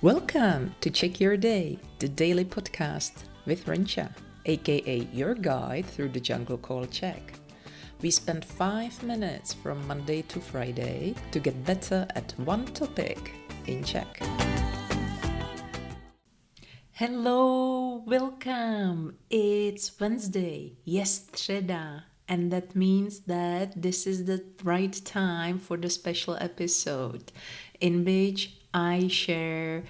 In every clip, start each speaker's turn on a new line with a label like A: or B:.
A: Welcome to Check Your Day, the daily podcast with Renča, aka your guide through the jungle called Czech. We spend 5 minutes from Monday to Friday to get better at one topic in Czech. Hello, welcome! It's Wednesday, středa, and that means that this is the right time for the special episode in which I share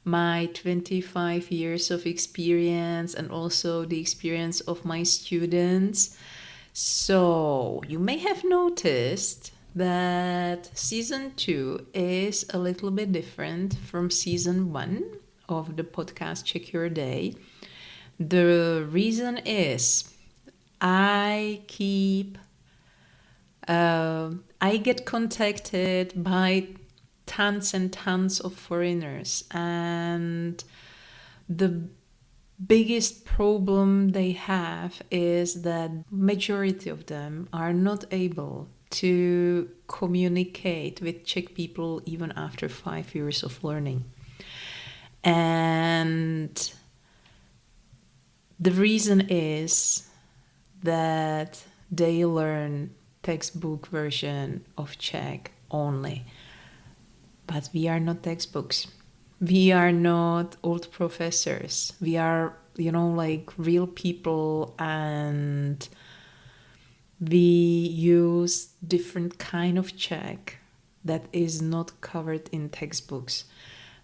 A: my 25 years of experience and also the experience of my students. So you may have noticed that season 2 is a little bit different from season 1 of the podcast Check Your Day. The reason is I get contacted by tons and tons of foreigners, and the biggest problem they have is that majority of them are not able to communicate with Czech people even after 5 years of learning. And the reason is that they learn textbook version of Czech only. But we are not textbooks. We are not old professors. We are, like real people, and we use different kind of Czech that is not covered in textbooks.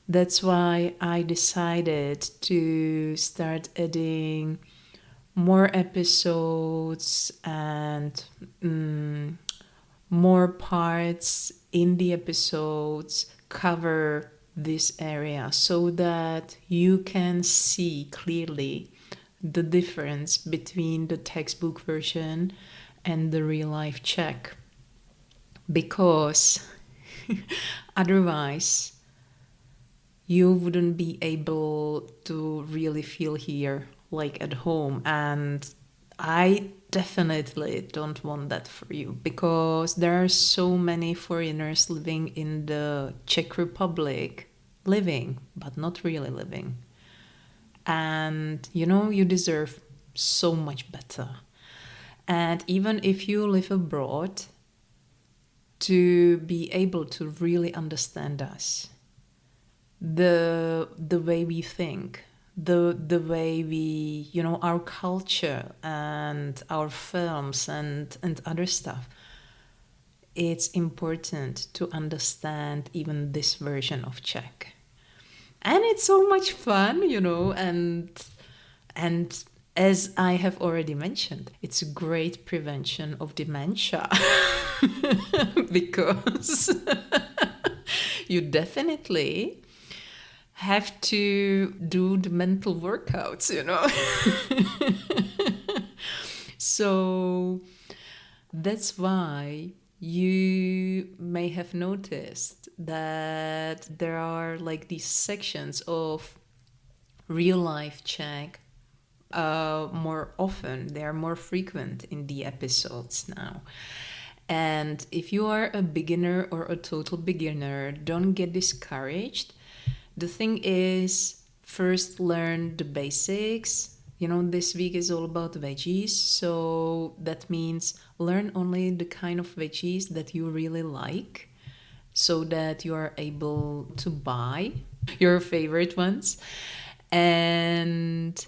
A: That's why I decided to start adding more episodes and more parts in the episodes cover this area so that you can see clearly the difference between the textbook version and the real life Czech. Because otherwise you wouldn't be able to really feel here like at home, and I definitely don't want that for you, because there are so many foreigners living in the Czech Republic, living but not really living, and you deserve so much better. And even if you live abroad, to be able to really understand us, the way we think, the way we, our culture and our films and other stuff, it's important to understand even this version of Czech. And it's so much fun, and as I have already mentioned, it's a great prevention of dementia because you definitely have to do the mental workouts, So that's why you may have noticed that there are like these sections of real life Czech more often. They are more frequent in the episodes now. And if you are a beginner or a total beginner, don't get discouraged. The thing is, first learn the basics. This week is all about veggies, so that means learn only the kind of veggies that you really like, so that you are able to buy your favorite ones. And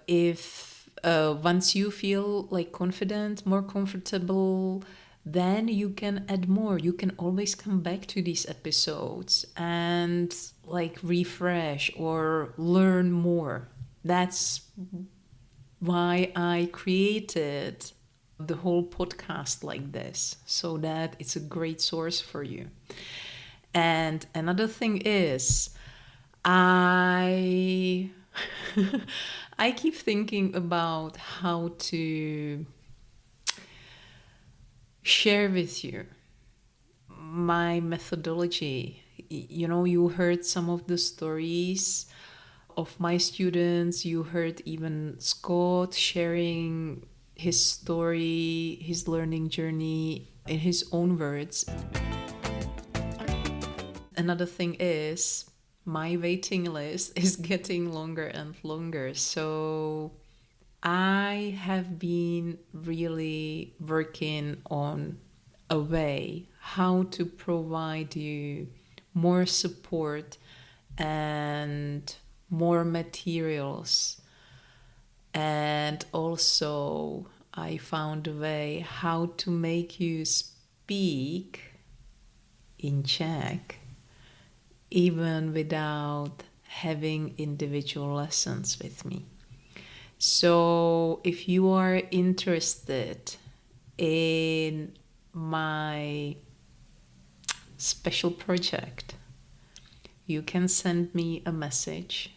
A: if once you feel like confident, more comfortable, then you can add more. You can always come back to these episodes and like refresh or learn more. That's why I created the whole podcast like this, so that it's a great source for you. And another thing is, I keep thinking about how to share with you my methodology. You heard some of the stories of my students. You heard even Scott sharing his story, his learning journey in his own words. Another thing is, my waiting list is getting longer and longer. So I have been really working on a way how to provide you more support and more materials. And also, I found a way how to make you speak in Czech even without having individual lessons with me. So, if you are interested in my special project, you can send me a message.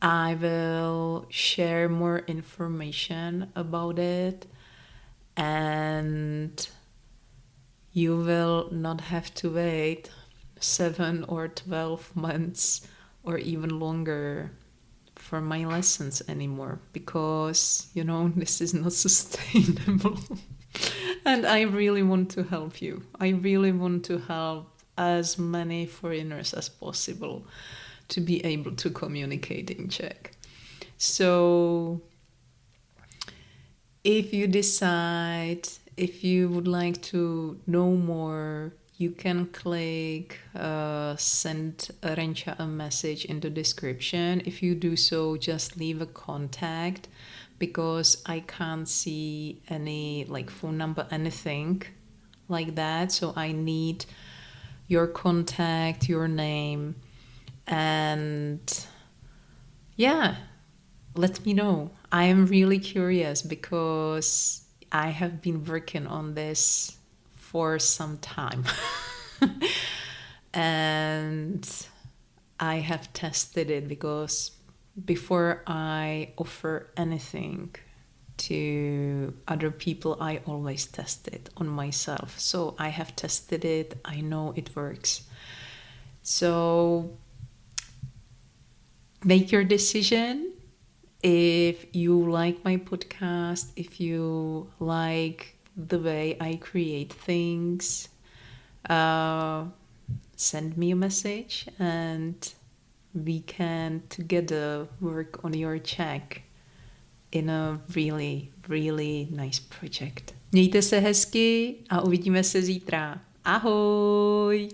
A: I will share more information about it, and you will not have to wait 7 or 12 months or even longer for my lessons anymore, because this is not sustainable. And I really want to help you. I really want to help as many foreigners as possible to be able to communicate in Czech. So if you decide, if you would like to know more, you can click send Renča a message in the description. If you do so, just leave a contact, because I can't see any phone number, anything like that. So I need your contact, your name, and yeah, let me know. I am really curious because I have been working on this for some time. And I have tested it, because before I offer anything to other people, I always test it on myself. So I have tested it. I know it works. So make your decision. If you like my podcast, if you like the way I create things, send me a message and we can together work on your Czech in a really, really nice project. Mějte se hezky a uvidíme se zítra. Ahoj!